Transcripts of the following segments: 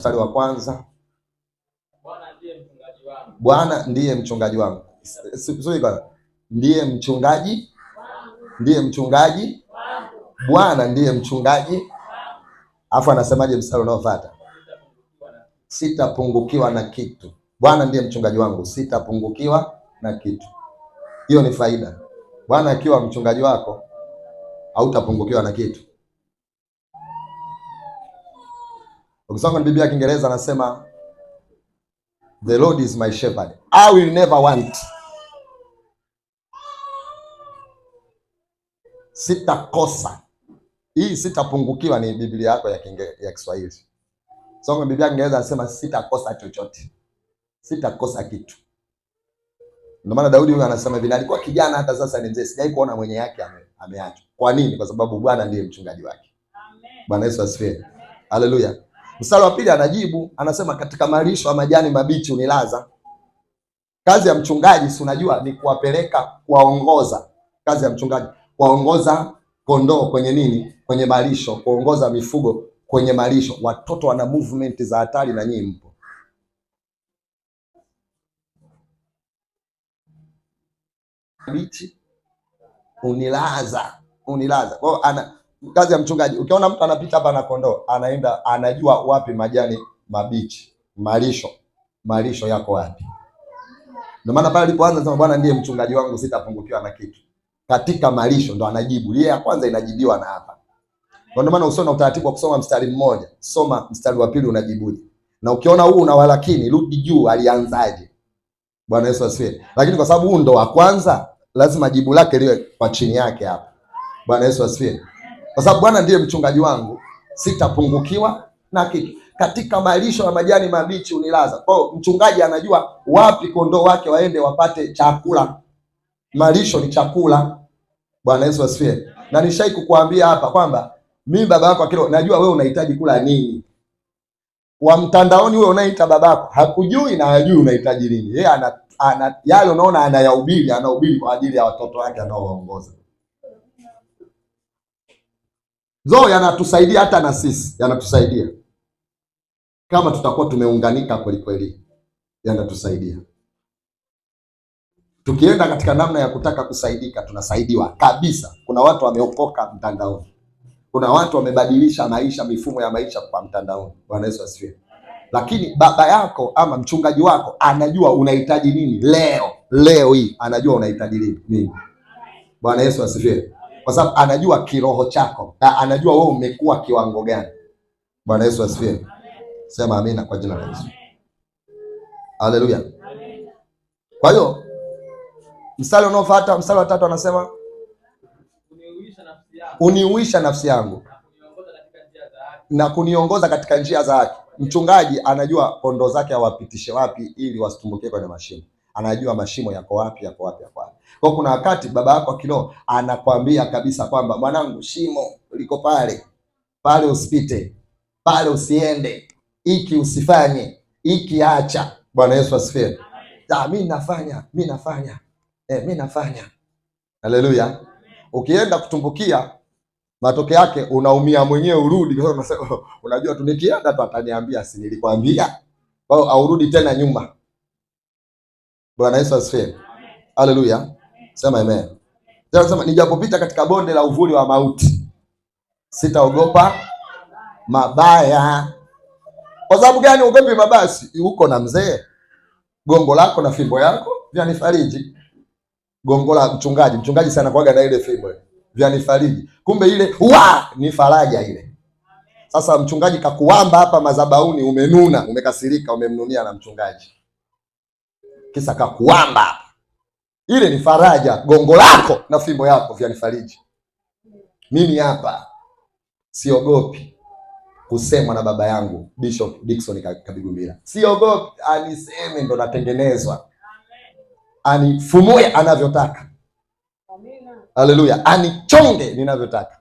Mstari wa kwanza, Bwana ndiye mchungaji wangu. Ndiye mchungaji, ndiye mchungaji, Bwana ndiye mchungaji. Alafu anasemaje mstari unaofuata? Sitapungukiwa na kitu. Bwana ndiye mchungaji wangu, sitapungukiwa na kitu. Hiyo ni faida. Bwana akiwa mchungaji wako hautapungukiwa na kitu. Ukisoma kwenye Biblia ya Kiingereza anasema the Lord is my shepherd, I will never want. Sitakosa. Hii sitapungukiwa ni Biblia yako ya Kiswahili. So kwenye Biblia ya Kiingereza anasema sitakosa chochote. Sitakosa kitu. Ndio maana Daudi huyu anasema hivi, alikuwa kijana hata sasa ni mzee, sijai kuona mwenye yake ameachwa. Kwa nini? Kwa sababu Bwana ndiye mchungaji wake. Amen. Bwana Yesu asifiwe. Haleluya. Mstari wa pili anajibu, anasema katika malisho ya majani mabichi unilaza. Kazi ya mchungaji si unajua ni kuwapeleka, kuwaongoza. Kazi ya mchungaji kuwaongoza kondoo kwenye nini? Kwenye malisho, kuongoza mifugo kwenye malisho. Watoto wana movement za hatari na nyinyi mpo. Bichi unilaza. Kwa ana kazi ya mchungaji. Ukiona mtu anapita hapa na kondoo, anaenda anajua wapi majani mabichi, malisho yako wapi. Ndio maana pale alipoanza sema Bwana ndiye mchungaji wangu, sitapungukiwa na kitu. Katika malisho ndo anajibu. Yeye ya kwanza inajibiwa na hapa. Ndio maana usiona utaratibu wa kusoma mstari mmoja, soma mstari wa pili unajibuje. Na ukiona huu una walakini, rudi juu alianzaje. Bwana Yesu asifiwe. Lakini kwa sababu huu ndo wa kwanza, lazima jibu lake liwe kwa chini yake hapa. Bwana Yesu asifiwe. Kwa sababu Bwana ndiye mchungaji wangu, sitapungukiwa na kitu. Katika malisho ya majani mabichi unilaza. Kwa hiyo mchungaji anajua wapi kondoo wake waende wapate chakula. Malisho ni chakula. Bwana Yesu asifiwe. Na nishai kukuambia hapa kwamba mimi baba yako akilo najua wewe unahitaji kula nini. Wa mtandaoni wewe unaita babako hakujui na hajui unahitaji nini. Yeye ana yale unaona anahubiri kwa ajili ya watoto wake anaowaongoza. Yanatusaidia hata na sisi, yanatusaidia. Kama tutakuwa tumeunganika kweli kweli, yanatusaidia. Tukienda katika namna ya kutaka kusaidika, tunasaidiwa kabisa. Kuna watu wameokoka mtandaoni. Kuna watu wamebadilisha maisha, mifumo ya maisha kwa mtandaoni. Bwana Yesu asifiwe. Lakini baba yako ama mchungaji wako anajua unahitaji nini leo hii, anajua unahitaji nini. Bwana Yesu asifiwe. Kwa sababu anajua kiroho chako, anajua wewe umekuwa kiwango gani. Bwana Yesu asifiwe. Sema amina kwa jina la Yesu. Haleluya. Kwa hiyo mstari unaofuata, mstari wa 3 anasema uniuisha nafsi yangu na kuniongoza katika njia za haki. Mchungaji anajua kondoo zake awapitishe wapi ili wasitumbukie kwenye mashimo. Anajua mashimo yako wapi. Kwa kuna wakati baba yako kiroho anakwambia kabisa kwamba mwanangu, shimo liko pale usipite, pale usiende, hiki usifanye, hiki acha. Bwana Yesu asifiwe. Mimi nafanya. Haleluya. Ukienda kutumbukia, matokeo yake unaumia mwenyewe, urudi kwa sababu unasema unajua tu nikienda tu ataniambia si nilikwambia. Kwa hiyo aurudi tena nyuma. Bwana Yesu asifiwe. Haleluya. Sema amen. Sema nijapopita katika bonde la uvuli wa mauti, sitaogopa mabaya. Kwa sababu gani uogopi mabaya? Uko na mzee. Gongo lako na fimbo yako vyanifariji. Gongo la mchungaji sana kwaga na ile fimbo vyanifariji. Kumbe ile ni faraja ile. Sasa mchungaji kakuamba hapa madhabahuni, umenuna, umekasirika, umemnunia na mchungaji. Kisa kakuamba hapa. Ile ni faraja. Gongo lako na fimbo yako vyanifariji. Mimi hapa siogopi kusemwa na baba yangu Bishop Dickson Kabigumbira. Siogopi aniseme, ndo natengenezwa. Anifumue anavyotaka. Amina. Haleluya. Anichonge ninavyotaka.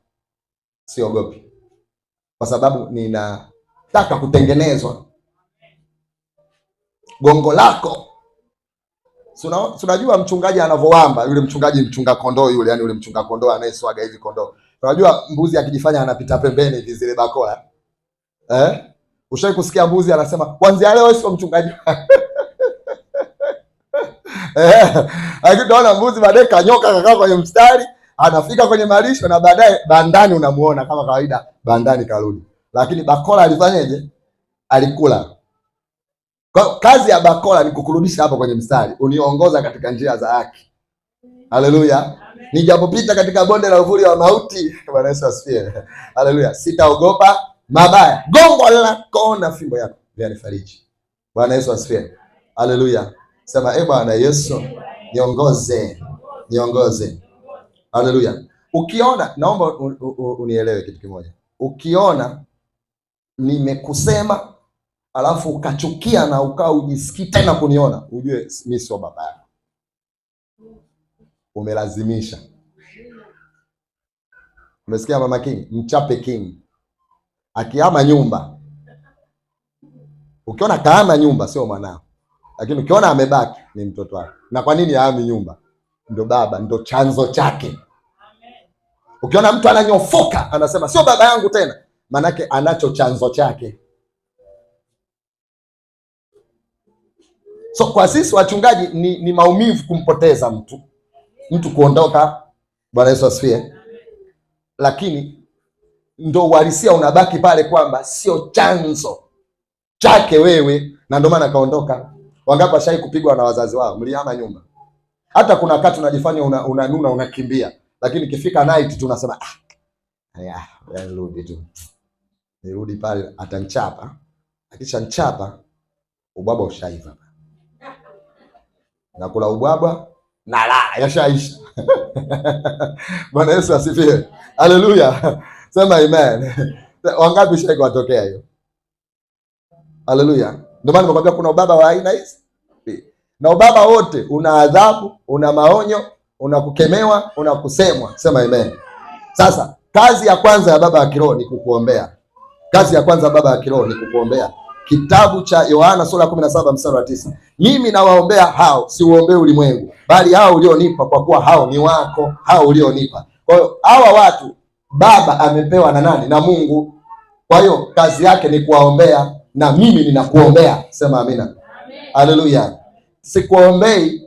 Siogopi. Kwa sababu ninataka kutengenezwa. Gongo lako. Unajua mchungaji anavyoamba, yule mchunga kondoo yule, yani yule mchunga kondoo anayeswaga hivi kondoo. Unajua mbuzi akijifanya anapita pembeni hivi zile bakola. Ushawahi kusikia mbuzi anasema kuanzia leo sio mchungaji? Lakini tunaona mbuzi baadaye kanyoka kakaa kwenye mstari, anafika kwenye malisho na baadaye bandani unamuona kama kawaida, bandani karudi. Lakini bakora alifanyaje? Alikula. Kwa kazi ya bakora ni kukurudisha hapo kwenye mstari, uniongoza katika njia za haki. Haleluya. Nijapopita katika bonde la uvuli wa mauti, Bwana Yesu asifiwe. Haleluya. Sitaogopa mabaya, gongo lako na fimbo yako vyanifariji. Bwana Yesu asifiwe. Haleluya. Sema Bwana Yesu niongoze, niongoze. Haleluya. Ukiona, naomba unielewe kitu kimoja. Ukiona nimekusema alafu ukachukia na ukaa ujisikii tena kuniona, ujue mimi sio baba yako. Umelazimisha. Umesikia Mama King? Mchape King. Akihama nyumba, ukiona kahama nyumba sio mwanao, lakini ukiona amebaki ni mtoto wako. Na kwa nini ahami nyumba? Ndio baba, ndio chanzo chake. Ukiona mtu ananyofoka anasema sio baba yangu tena, manake anacho chanzo chake. So kwa sisi wachungaji ni maumivu kumpoteza mtu kuondoka. Bwana Yesu asifiwe. Lakini ndo uhalisia unabaki pale kwamba sio chanzo chake wewe, na ndio maana kaondoka. Wangapi washai kupigwa na wazazi wao? Mlihama nyumba. Hata kuna wakati unajifanya unanuna unakimbia, lakini ikifika night tunasema nirudi tu. Nirudi pale atanchapa. Akishanchapa ubwabwa ushaiva. Nakula ubwabwa na la yashaisha. Bwana Yesu asifiwe. Haleluya. Sema amen. Wangapi shai kuwatokea hiyo? Haleluya. Ndio maana nimekwambia kuna ubaba wa aina hizi. Na ubaba wote una adhabu, una maonyo, una kukemewa, una kusemwa. Sema amen. Sasa kazi ya kwanza ya baba wa kiroho ni kukuombea. Kazi ya kwanza ya baba wa kiroho ni kukuombea. Kitabu cha Yohana sura ya 17 mstari wa 9. Mimi nawaombea hao, si uombee ulimwengu, bali hao ulionipa, kwa kuwa hao ni wako, hao ulionipa. Kwa hiyo hawa watu baba amepewa na nani? Na Mungu. Kwa hiyo kazi yake ni kuwaombea, na mimi ninakuombea. Sema amina. Haleluya. Siombei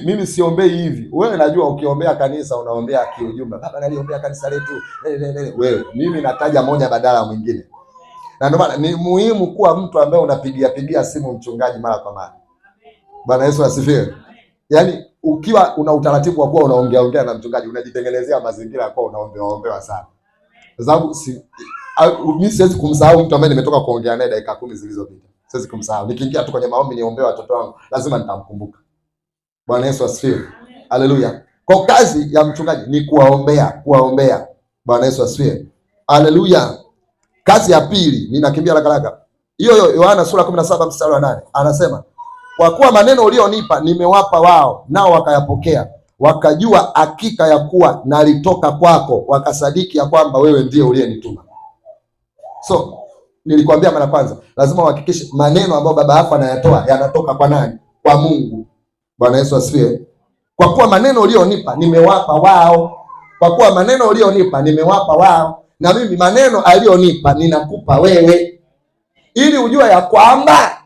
mimi, siombei hivi. Wewe najua ukiombea kanisa unaombea kiujumla. Baba naliombea kanisa letu. Wewe, mimi nataja moja badala mwingine. Na ndio maana ni muhimu kuwa mtu ambaye unapigia simu mchungaji mara kwa mara. Bwana Yesu asifiwe. Yaani ukiwa una utaratibu wa kuwa unaongea na mchungaji, unajitengenezea mazingira ya kuwa unaombewa sana. Kwa sababu mimi siwezi kumsahau mtu ambaye nimetoka kuongea naye dakika 10 zilizopita. Siwezi kumsahau. Nikiingia tu kwenye maombi niombee watoto wangu, lazima nitamkumbuka. Bwana Yesu asifiwe. Haleluya. Kwa kazi ya mchungaji ni kuwaombea. Bwana Yesu asifiwe. Haleluya. Kazi ya pili, ninakimbia haraka. Hiyo Yohana sura 17 mstari wa 8. Anasema, kwa kuwa maneno ulionipa nimewapa wao, nao wakayapokea, wakajua hakika ya kuwa nalitoka kwako, wakasadiki ya kwamba wewe ndiye uliyenituma. So, nilikwambia mara kwanza, lazima uhakikishe maneno ambayo baba yako anayatoa yanatoka kwa nani? Kwa Mungu. Bwana Yesu asifiwe. Kwa kuwa maneno ulionipa nimewapa wao. Kwa kuwa maneno ulionipa nimewapa wao, na mimi maneno alionipa ninakupa wewe, ili ujue ya kwamba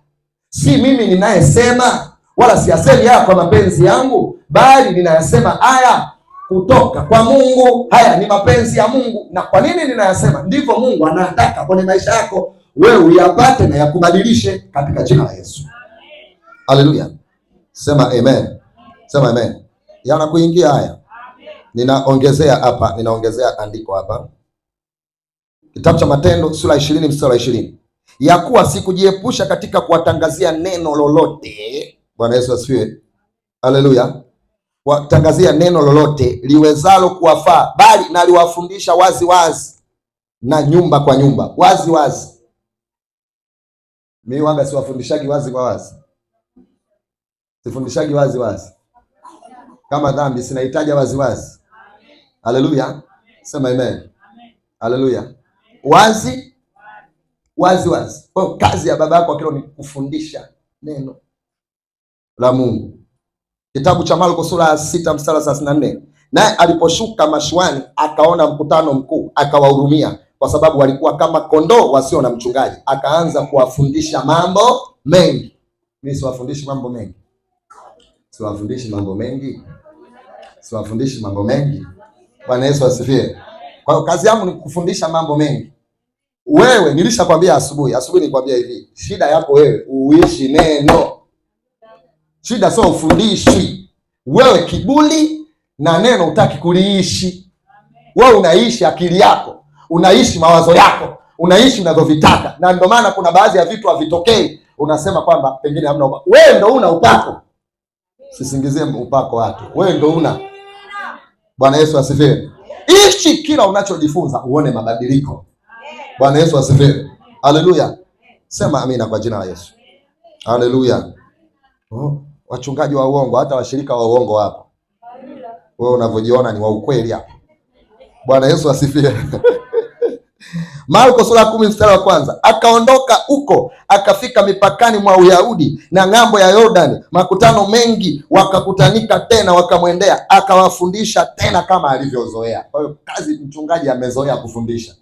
si mimi ninayesema, wala siyasemi haya kwa mapenzi yangu, bali ninayasema haya kutoka kwa Mungu. Haya ni mapenzi ya Mungu. Na kwa nini ninayasema? Ndivyo Mungu anataka kwenye maisha yako wewe uyapate na yakubadilishe katika jina la Yesu. Haleluya. Sema amen. Sema amen. Yanakuingia haya. Ninaongezea andiko hapa. Kitabu cha Matendo sura 20 mstari wa 20. Ya kuwa sikujiepusha katika kuwatangazia neno lolote. Bwana Yesu asifiwe. Haleluya. Kuwatangazia neno lolote liwezalo kuwafaa, bali naliwafundisha wazi wazi na nyumba kwa nyumba. Wazi wazi. Mimi wanga siwafundishagi wazi kwa wazi. Sifundishagi wazi wazi. Kama dhambi sinahitaji wazi wazi. Haleluya. Sema amen. Haleluya. Wazi wazi. Kwa kazi ya baba yako akilo ni kufundisha neno la Mungu. Kitabu cha Marko sura ya 6 mstari wa 34. Naye aliposhuka mashuani akaona mkutano mkuu, akawahurumia, kwa sababu walikuwa kama kondoo wasio na mchungaji. Akaanza kuwafundisha mambo mengi. Mimi siwafundishi mambo mengi, siwafundishi mambo mengi, siwafundishi mambo mengi. Bwana Yesu asifiwe. Kwa hiyo kazi yangu ni kufundisha mambo mengi. Wewe nilishakwambia asubuhi nikwambia hivi, shida yako wewe uishi neno. Shida sio ufundishi. Wewe kiburi na neno hutaki kuliishi. Wewe unaishi akili yako, unaishi mawazo yako, unaishi unavyovitaka, na ndio maana kuna baadhi ya vitu havitokei. Unasema kwamba pengine hamna upako. Wewe ndio una upako. Sisingizie upako watu. Wewe ndio una. Bwana Yesu asifiwe. Ishi kila unachojifunza uone mabadiliko. Bwana Yesu asifiwe. Haleluya. Sema amina kwa jina la Yesu. Haleluya. Wachungaji wa uongo, hata washirika wa uongo hapo. Wewe unavyojiona ni wa ukweli hapo. Bwana Yesu asifiwe. Marko sura 10 mstari wa kwanza. Akaondoka huko akafika mipakani mwa Uyahudi na ng'ambo ya Yordani. Makutano mengi wakakutanika tena, wakamwendea akawafundisha tena kama alivyozoea. Kwa hiyo kazi mchungaji amezoea kufundisha.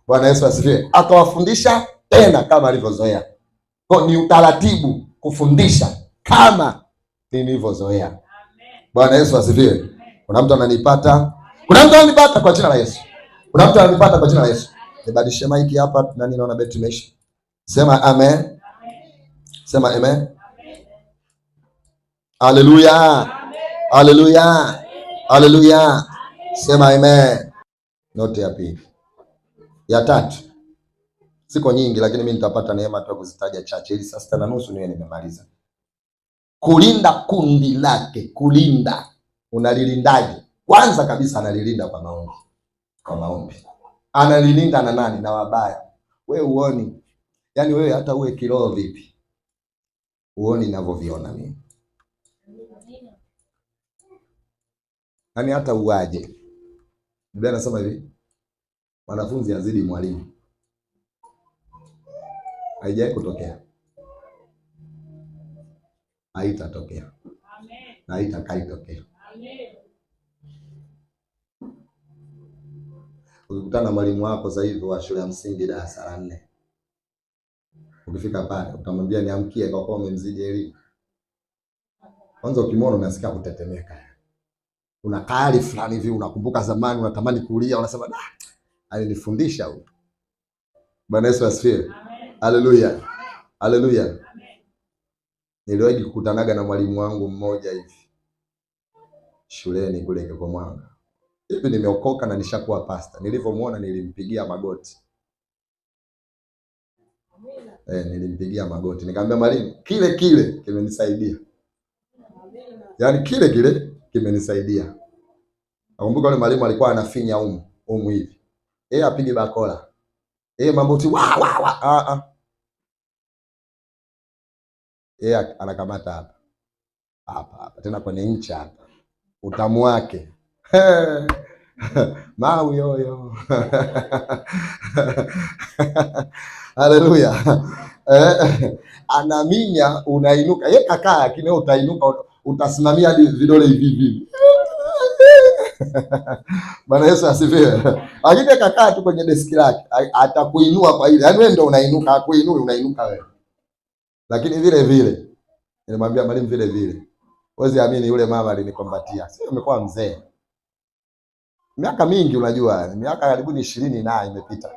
Bwana Yesu asifiwe. Akawafundisha tena kama alivyozoea. Kwa ni utaratibu kufundisha kama nilivyozoea. Bwana Yesu asifiwe. Kuna mtu ananipata? Kuna mtu ananipata kwa jina la Yesu? Kuna mtu ananipata kwa jina la Yesu? Nibadilishe mic hapa, nani naona beti imeisha. Sema amen. Sema amen. Haleluya. Haleluya. Haleluya. Sema amen. Note ya pili. Ya tatu. Siko nyingi lakini mimi nitapata neema tu kuzitaja chache ili saa 6:30 niwe nimemaliza. Kulinda kundi lake. Kulinda. Unalilindaje? Kwanza kabisa analilinda kwa maombi. Kwa maombi. Analilinda na nani? Na wabaya. Wewe uoni. Yaani wewe hata uwe kiroho vipi, uoni ninavyoviona mimi. Yaani hata uwaje. Biblia inasema hivi, wanafunzi azidi mwalimu. Haijawahi kutokea. Haitatokea. Amen. Na haitakaitokea. Amen. Ukikutana na mwalimu wako sasa hivi wa shule ya msingi darasa la 4. Ukifika pale utamwambia niamkie kwa kuwa umemzidi elimu. Kwanza ukimwona unasikia kutetemeka. Una kali fulani hivi, unakumbuka zamani unatamani kulia, unasema alinifundisha huyu. Bwana Yesu asifiwe. Haleluya. Haleluya. Niliwahi kukutanaga na mwalimu wangu mmoja hivi shuleni kule kwa Mwanga. Hivi nimeokoka na nishakuwa pasta. Nilivyomuona nilimpigia magoti. Nilimpigia magoti. Nikamwambia mwalimu, kile kile kimenisaidia. Yaani kile kile kimenisaidia. Nakumbuka yule mwalimu alikuwa anafinya umu hivi. Apige bakola. Mambo tu wa. Anakamata hapa. Hapa. Tena kwenye ncha hapa. Utamu wake. Mau yoyo. Haleluya. Anaminya unainuka. Yeye kakaa lakini utainuka, utasimamia hadi vidole hivi. Bwana Yesu asifiwe. Lakini kakaa tu kwenye deski lake, atakuinua kwa ile. Yaani wewe ndio unainuka, akuinui unainuka wewe. Lakini vile vile nilimwambia mwalimu vile vile. Wewe amini yule mama alinikombatia. Sio umekuwa mzee. Miaka mingi unajua, miaka karibuni 20 na imepita.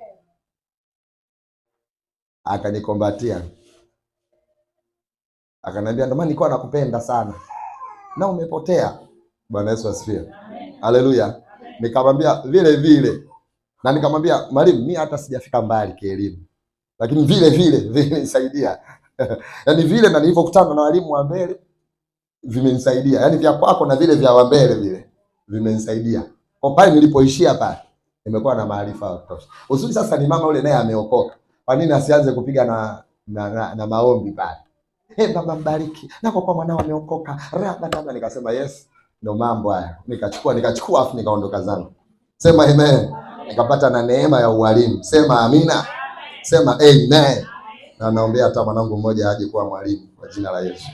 Akanikombatia. Akaniambia ndio maana nilikuwa nakupenda sana. Na umepotea. Bwana Yesu asifiwe. Haleluya. Nikamwambia vile vile. Na nikamwambia mwalimu, mimi hata sijafika mbali kielimu. Lakini vile vile vimenisaidia. Yaani vile na nilivyokutana na walimu wa mbele vimenisaidia. Yaani vya kwako na vile vya wa mbele vile vimenisaidia. Kwa pale nilipoishia pale nimekuwa na maarifa ya kutosha. Uzuri sasa ni mama yule naye ameokoka. Kwa nini asianze kupiga na maombi pale? Baba mbariki. Na kwa mwanao ameokoka. Raba nikasema yes, ndio mambo haya. Nikachukua afu nikaondoka zangu. Sema amen. Nikapata na neema ya ualimu. Sema amina. Sema amen. Na naombea hata mwanangu mmoja aje kuwa mwalimu kwa jina la Yesu.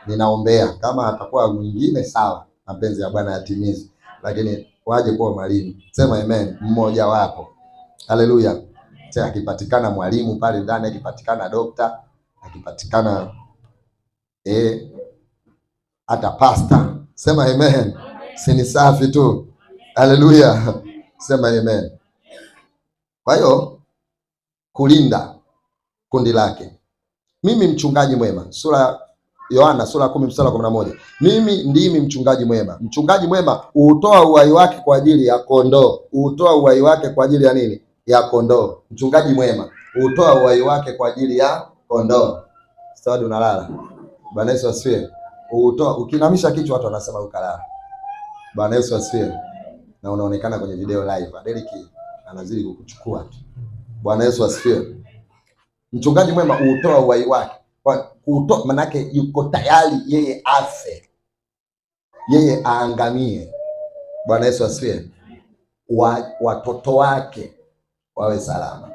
Ninaombea kama atakuwa mwingine sawa, mapenzi ya Bwana yatimizwe. Lakini waje kuwa mwalimu. Sema amen. Mmoja wapo. Haleluya. Sasa akipatikana mwalimu pale ndani, akipatikana dokta, akipatikana hata pasta, sema amen. Si ni safi tu. Haleluya, sema amen. Kwa hiyo kulinda kundi lake. Mimi mchungaji mwema, Yohana sura 10 mstari wa 11. Mimi ndimi mchungaji mwema. Mchungaji mwema hutoa uhai wake kwa ajili ya kondoo. Hutoa uhai wake kwa ajili ya nini? Ya kondoo. Mchungaji mwema hutoa uhai wake kwa ajili ya kondoo. Stadi unalala. Bwana Yesu asifiwe. Hutoa, ukinamisha kichwa watu wanasema ukalala. Bwana Yesu asifiwe. Na unaonekana kwenye video live. Adeliki anazidi kukuchukua tu. Bwana Yesu asifiwe. Mchungaji mwema hutoa uhai wake. Kutoa manake yuko tayari yeye afe, yeye aangamie. Bwana Yesu asifiwe. Watoto wake wawe salama.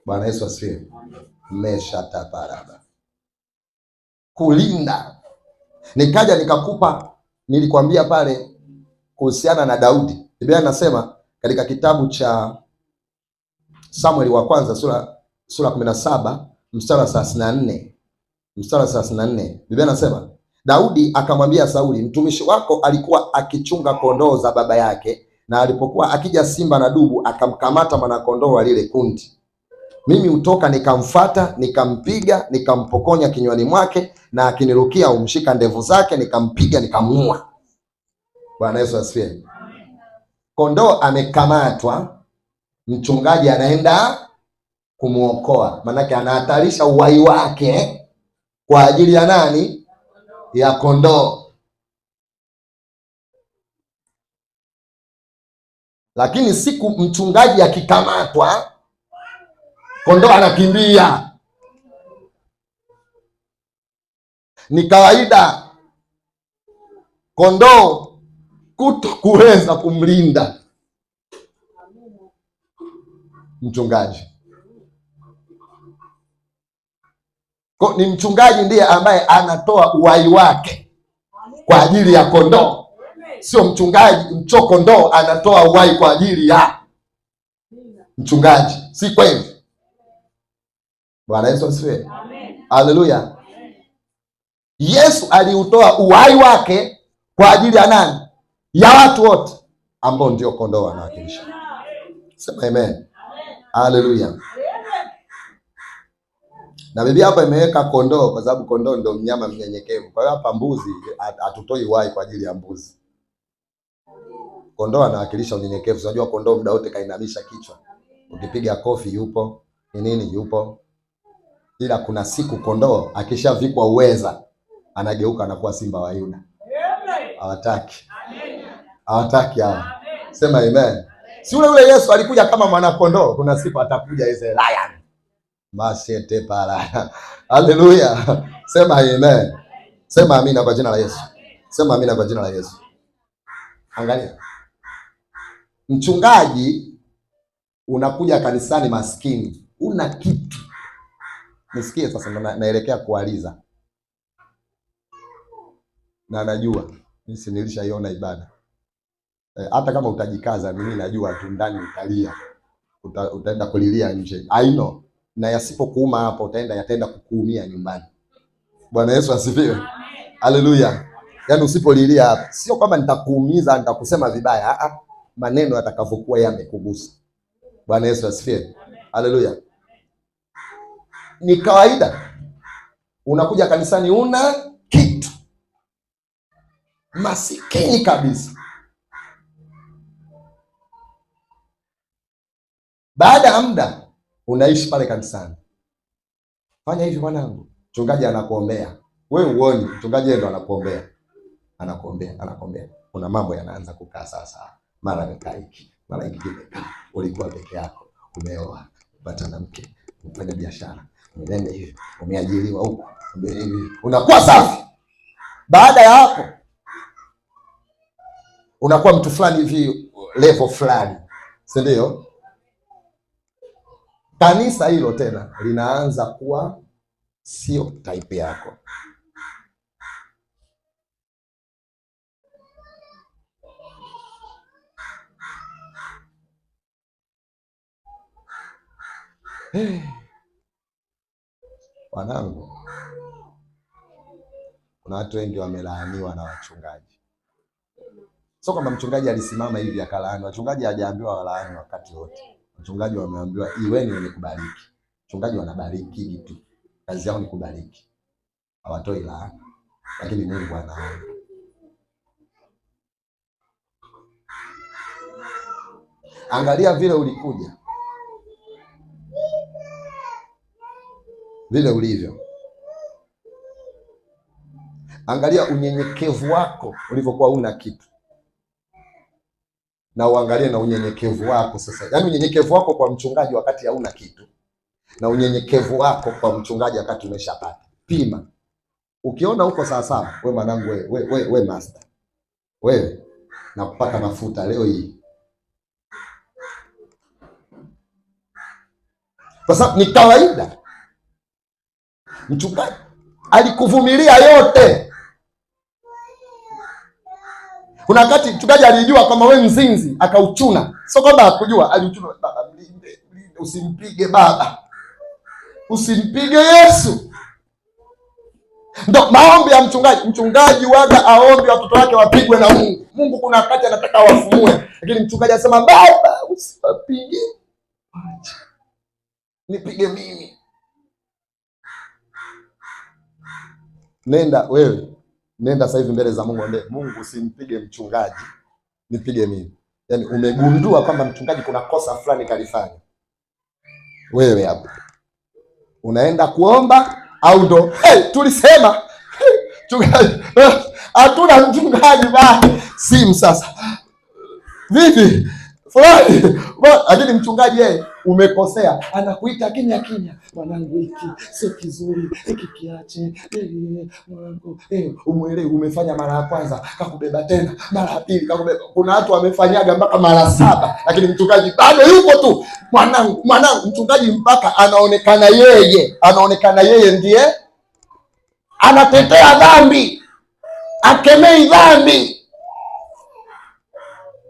Bwana Yesu asifiwe. Meshataparaba. Kulinda. Nikaja nikakupa, nilikwambia pale kuhusiana na Daudi. Biblia inasema katika kitabu cha Samueli wa kwanza sura 17 mstari wa 34. Mstari wa 34. Biblia inasema Daudi akamwambia Sauli, mtumishi wako alikuwa akichunga kondoo za baba yake, na alipokuwa akija simba na dubu akamkamata mwanakondoo wa lile kundi. Mimi hutoka nikamfata, nikampiga, nikampokonya kinywani mwake, na akinirukia umshika ndevu zake, nikampiga, nikamuua. Bwana Yesu asifiwe. Kondoo amekamatwa, mchungaji anaenda kumuokoa, manake anahatarisha uhai wake kwa ajili ya nani? Ya kondoo. Lakini siku mchungaji akikamatwa, kondoo anakimbia. Ni kawaida kondoo kuto kuweza kumlinda mchungaji. Ni mchungaji ndiye ambaye anatoa uhai wake kwa ajili ya kondoo, sio mchungaji kondoo anatoa uhai kwa ajili ya mchungaji. Si kweli? Bwana Yesu asifiwe. Haleluya. Yesu aliutoa uhai wake kwa ajili ya nani? Ya watu wote ambao ndio kondoo wanawakilisha. Sema amen. Haleluya. Na Biblia hapa imeweka kondoo kwa sababu kondoo ndio mnyama mnyenyekevu. Kwa hiyo hapa mbuzi hatutoi uhai kwa ajili ya mbuzi. Kondoo anawakilisha unyenyekevu. Unajua kondoo muda wote kainamisha kichwa. Ukipiga kofi yupo, ni nini yupo. Ila kuna siku kondoo akishavikwa uweza anageuka anakuwa simba wa Yuda. Hawataki. Hawataki hao. Sema amen. Si ule Yesu alikuja kama mwana kondoo, kuna siku atakuja as a lion. Masete para. Haleluya. Sema amen. Sema amina kwa jina la Yesu. Sema amina kwa jina la Yesu. Angalia. Mchungaji unakuja kanisani maskini, una kitu. Nisikie sasa, naelekea kualiza. Na najua mimi nilishaiona ibada. Hata kama utajikaza, mimi najua tu ndani utalia. Utaenda kulilia nje. I know. Na yasipokuuma hapa yataenda kukuumia nyumbani. Bwana Yesu asifiwe. Haleluya. Yaani usipolilia hapa, sio kwamba nitakuumiza, nitakusema vibaya. Maneno yatakavyokuwa yamekugusa. Bwana Yesu asifiwe. Haleluya. Ni kawaida unakuja kanisani una kitu. Masikini kabisa. Baada ya muda unaishi pale kanisani. Fanya hivi mwanangu. Mchungaji anakuombea. Wewe uone mchungaji ndo anakuombea. Anakuombea. Kuna mambo yanaanza kukaa sasa. Mara nikaa hiki, mara hiki kimekaa. Ulikuwa peke yako, umeoa, umepata na mke, umefanya biashara, umeenda hivi, umeajiriwa huko, hivi. Unakuwa safi. Baada ya hapo unakuwa mtu fulani hivi, level fulani. Si ndio? Kanisa hilo tena linaanza kuwa sio type yako. Wanangu, kuna watu wengi wamelaaniwa na wachungaji. Sio kwamba mchungaji alisimama hivi akalaani. Wachungaji hajaambiwa walaani wakati wote. Wachungaji wameambiwa iweni wenye kubariki. Wachungaji wanabariki tu. Kazi yao ni kubariki. Hawatoi laana. Lakini Mungu anaona. Angalia vile ulikuja. Vile ulivyo. Angalia unyenyekevu wako ulivyokuwa una kitu. Na uangalie na unyenyekevu wako sasa. Yaani unyenyekevu wako kwa mchungaji wakati hauna kitu. Na unyenyekevu wako kwa mchungaji wakati umeshapata. Pima. Ukiona uko sawa sawa, wewe mwanangu, wewe master. Wewe na kupaka mafuta leo hii. Kwa sababu ni kawaida. Mchungaji alikuvumilia yote. Kuna wakati mchungaji alijua kama wewe mzinzi akauchuna. Sio kwamba hakujua, aliuchuna. Baba mlinde, usimpige baba. Usimpige Yesu. Ndio maombi ya mchungaji. Mchungaji waga aombe watoto wake wapigwe na Mungu. Mungu kuna wakati anataka wafumue, lakini mchungaji anasema baba usiwapige. Acha. Nipige mimi. Nenda wewe. Nenda sasa hivi mbele za Mungu ambaye Mungu usimpige mchungaji. Nipige mimi. Yaani umegundua kwamba mchungaji kuna kosa fulani kalifanya. Wewe hapo. Unaenda kuomba au ndo tulisema mchungaji hatuna mchungaji bali simu sasa. Vipi? Fulani. Lakini mchungaji yeye umekosea. Anakuita kimya kimya. Mwanangu hiki sio kizuri. Hiki kiache. Mwanangu umuelewe umefanya mara ya kwanza, kakubeba tena, mara ya pili kakubeba. Kuna watu wamefanyaga mpaka mara 7, lakini mchungaji bado yuko tu. Mwanangu mchungaji mpaka anaonekana yeye ndiye anatetea dhambi. Akemei dhambi.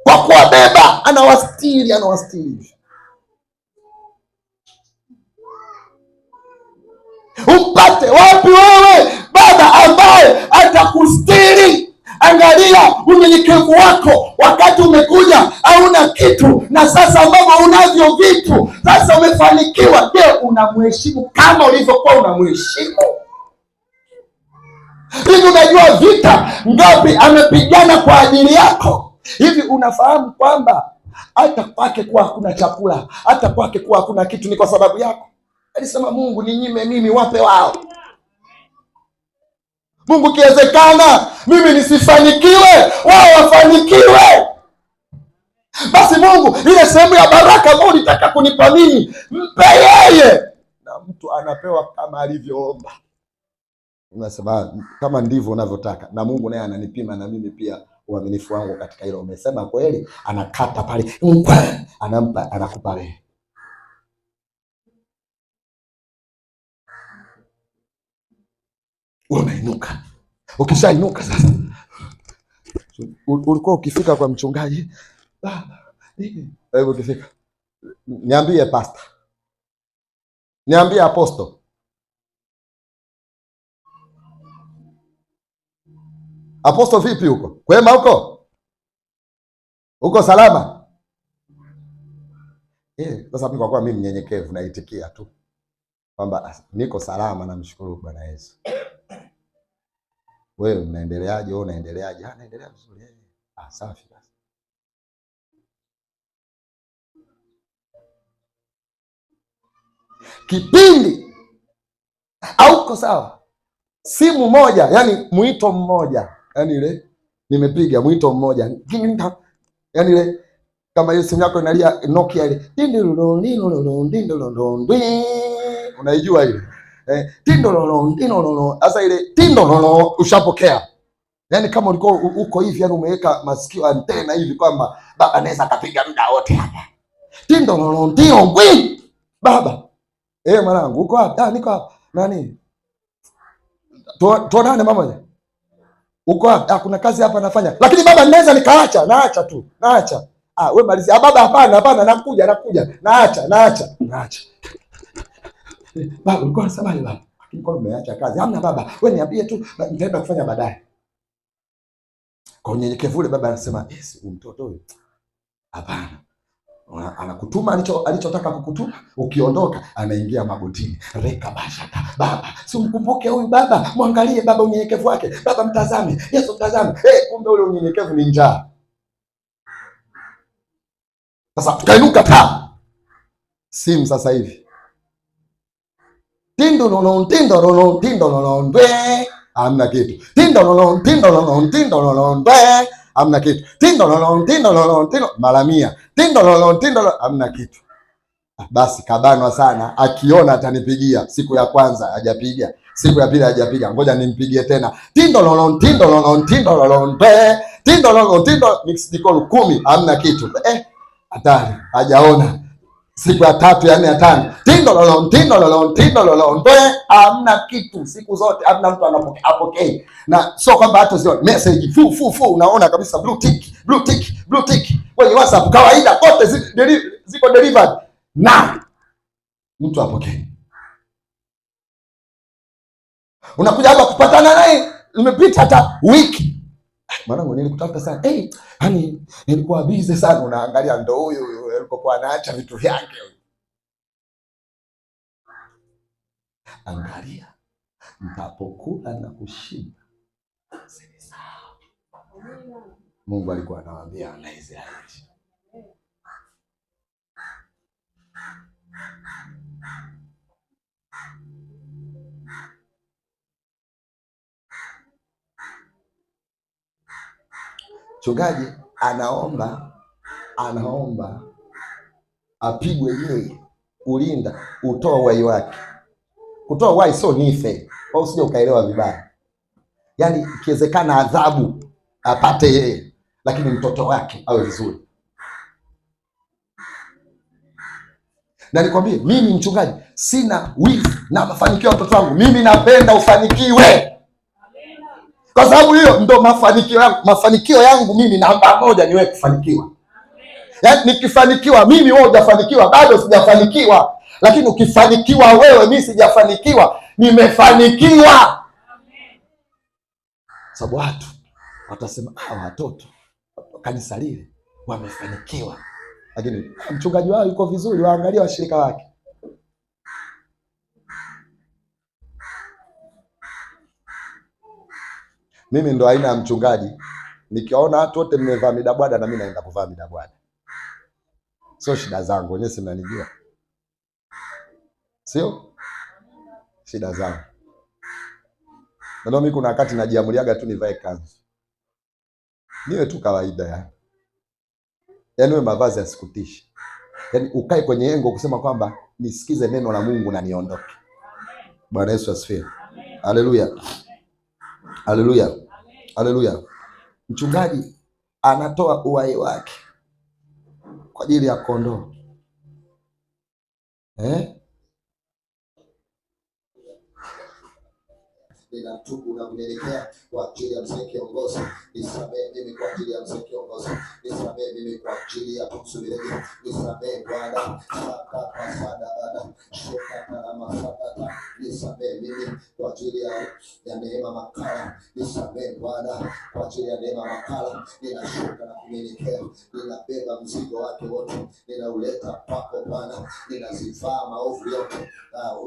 Kwa kuwabeba anawastiri. Upate wapi wewe baba ambaye atakustiri? Angalia unyenyekevu wako wakati umekuja hauna kitu, na sasa ambapo unavyo vitu sasa umefanikiwa. Je, unamheshimu kama ulivyokuwa unamheshimu? Hivi unajua vita ngapi amepigana kwa ajili yako? Hivi unafahamu kwamba hata kwake kuwa hakuna chakula, hata kwake kuwa hakuna kitu ni kwa sababu yako? Alisema Mungu ninyime mimi, wape wao. Mungu kiwezekana mimi nisifanikiwe, wao wafanikiwe. Basi Mungu ile sehemu ya baraka ambayo ulitaka kunipa mimi, mpe yeye. Na mtu anapewa kama alivyoomba. Unasema kama ndivyo unavyotaka, na Mungu naye ananipima na mimi pia uaminifu wangu katika hilo. Umesema kweli, anakata pale, anampa, anakupa wewe. Unainuka. Ukishainuka sasa, ulikuwa ukifika kwa mchungaji, ukifika, niambie pastor, niambie apostle, apostle vipi huko? Kwema huko? Uko salama? Sasa mimi kwa kuwa mimi mnyenyekevu naitikia tu kwamba niko salama, namshukuru Bwana Yesu. Wewe unaendeleaje? Wewe unaendeleaje? Naendelea vizuri. Safi basi. Kipindi hauko sawa, simu moja, yani mwito mmoja, yani ile nimepiga mwito mmoja, yani ile kama hiyo simu yako inalia Nokia ile, unaijua ile sasa ile ushapokea. Yani kama ulikuwa uko hivi, yani umeweka masikio antena hivi kwamba baba anaweza akapiga muda wote hapa. Baba mwanangu uko hapa? Niko hapa. Nani? Tuonane mama. Uko hapa? Kuna kazi hapa nafanya. Lakini baba naweza nikaacha, naacha tu. Naacha. Wewe malizia. Baba hapana, nakuja. Naacha. Baba ulikuwa unasemaje baba? Lakini kwa umeacha kazi. Hamna baba, wewe niambie tu nitaenda kufanya baadaye. Kwa unyenyekevu ule baba anasema, "Yes, mtoto huyu. Hapana." Anakutuma alichotaka kukutuma, ukiondoka anaingia magotini. Reka bashaka. Baba, si umkumbuke huyu baba, mwangalie baba unyenyekevu wake. Baba mtazame. Yesu mtazame. Kumbe ule unyenyekevu ni njaa. Sasa tukainuka simu sasa hivi. Tindo nono hamna kitu. Tindo nono hamna kitu. Tindo nono mara 100. Tindo nono hamna kitu. Basi kabanwa sana, akiona atanipigia. Siku ya kwanza hajapiga, siku ya pili hajapiga, ngoja nimpigie tena. Tindo nono mixed call 10 hamna kitu. Hatari, hajaona. Siku ya 3 ya 4 ya 5 tindo lolon hamna kitu. Siku zote hamna mtu anapokea. Na sio kwamba hata sio message fu unaona kabisa blue tick kwenye WhatsApp kawaida kote ziko delivered na mtu apokee. Unakuja hapa kupatana naye, imepita hata wiki. Mwanangu nilikutafuta sana. Hani nilikuwa busy sana. Unaangalia ndo huyu alikokuwa anaacha vitu vyake. Angalia, mtapokula na kushiba. Mungu alikuwa anawaambia Waisraeli. Mchungaji anaomba apigwe yeye, ulinda utoa uhai wake. Kutoa uhai sio nife, au usije ukaelewa vibaya. Yaani ikiwezekana adhabu apate yeye, lakini mtoto wake awe vizuri. Na nikwambie mimi mchungaji sina wivu na mafanikio ya watoto wangu. Mimi napenda ufanikiwe. Kwa sababu hiyo ndo mafanikio yangu mimi namba 1 ni wewe kufanikiwa. Yaani nikifanikiwa mimi, wewe hujafanikiwa, bado sijafanikiwa. Lakini ukifanikiwa wewe, mimi sijafanikiwa, nimefanikiwa. Sababu watu watasema watoto kanisa lile wamefanikiwa. Lakini mchungaji wao yuko vizuri, waangalia washirika wake. Mimi ndo aina ya mchungaji, nikiona watu wote mmevaa midabwada na mimi naenda kuvaa midabwada. Sio shida zangu, wenyewe si mnanijua. Sio shida zangu. Ndio mimi kuna wakati najiamuliaga tu nivae kanzu. Niwe tu kawaida yaani wewe mavazi yasikutishi. Yaani ukae kwenye engo kusema kwamba nisikize neno la Mungu na niondoke. Bwana Yesu asifiwe. Haleluya. Haleluya. Haleluya. Mchungaji anatoa uhai wake kwa ajili ya kondoo. Ninatubu na kunyenyekea kwa ajili ya mzee kiongozi. Nisamehe mimi kwa ajili ya mzee kiongozi. Nisamehe mimi kwa ajili ya kusubiri. Nisamehe Bwana. Nisamehe mimi kwa ajili ya Neema Makala. Nisamehe Bwana kwa ajili ya Neema Makala. Ninashuka na kunyenyekea. Ninabeba mzigo wake wote. Ninauleta kwako Bwana. Ninazivaa maovu yote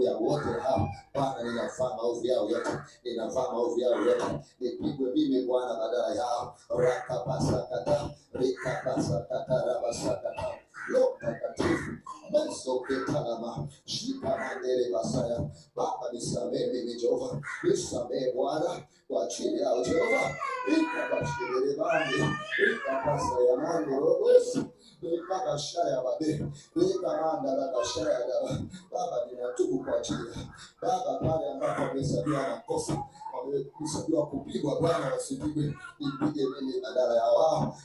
ya wote hao Bwana. Ninavaa maovu yao yote. Ninavaa maovu yao yote. Nipigwe mimi Bwana badala yao. Rakapasakata rikapasakata rabasakata Roho Mtakatifu mesoketalama shikamandele basaya. Baba nisamehe mimi Jehova. Nisamehe Bwana kwa ajili yao Jehova. Ikabashirele bandi ikapasaya mando rogosi ikabashaya babe ikamanda rabashaya daba. Baba ninatubu kwa ajili Baba pale ambapo wamehesabiwa makosa, wamehesabiwa kupigwa Bwana wasipigwe, nipige mimi badala ya wao.